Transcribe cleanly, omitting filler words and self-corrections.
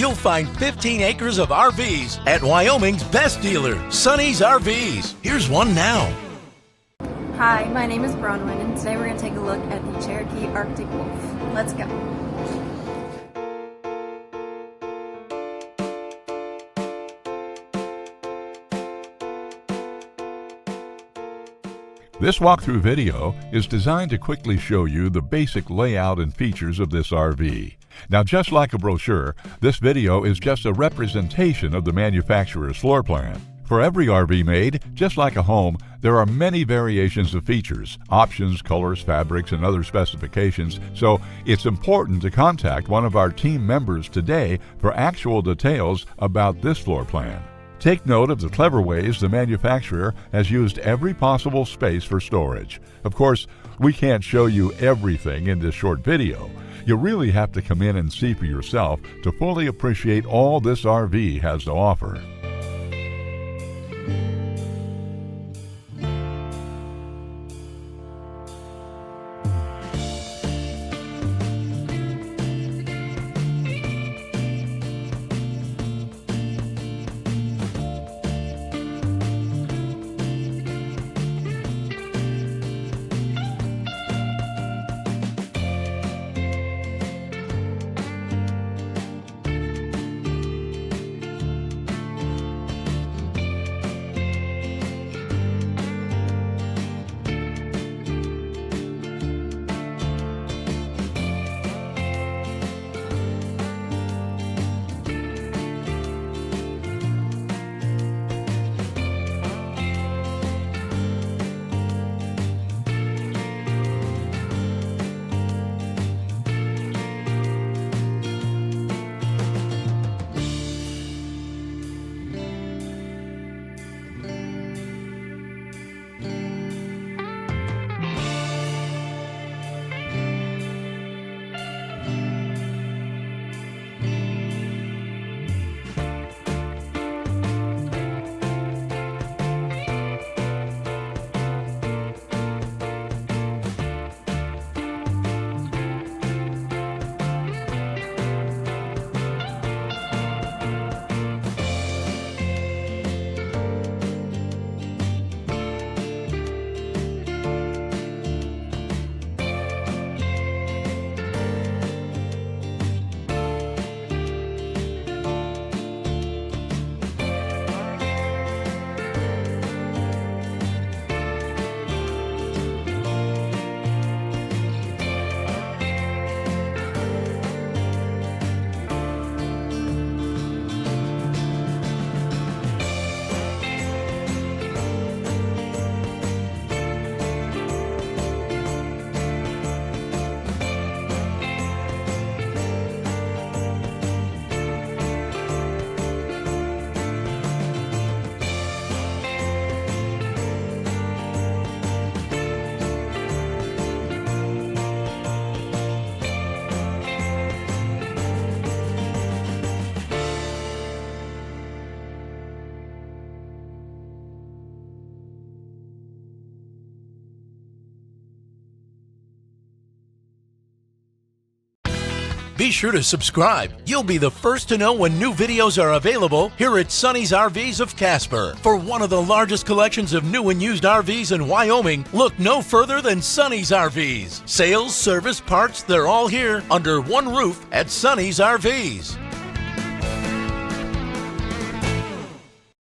you'll find 15 acres of RVs at Wyoming's best dealer, Sonny's RVs. Here's one now. Hi, my name is Bronwyn, and today we're going to take a look at the Cherokee Arctic Wolf. Let's go. This walkthrough video is designed to quickly show you the basic layout and features of this RV. Now, just like a brochure, this video is just a representation of the manufacturer's floor plan. For every RV made, just like a home, there are many variations of features, options, colors, fabrics, and other specifications, so it's important to contact one of our team members today for actual details about this floor plan. Take note of the clever ways the manufacturer has used every possible space for storage. Of course, we can't show you everything in this short video. You really have to come in and see for yourself to fully appreciate all this RV has to offer. Be sure to subscribe. You'll be the first to know when new videos are available here at Sonny's RVs of Casper. For one of the largest collections of new and used RVs in Wyoming, look no further than Sonny's RVs. Sales, service, parts, they're all here under one roof at Sonny's RVs.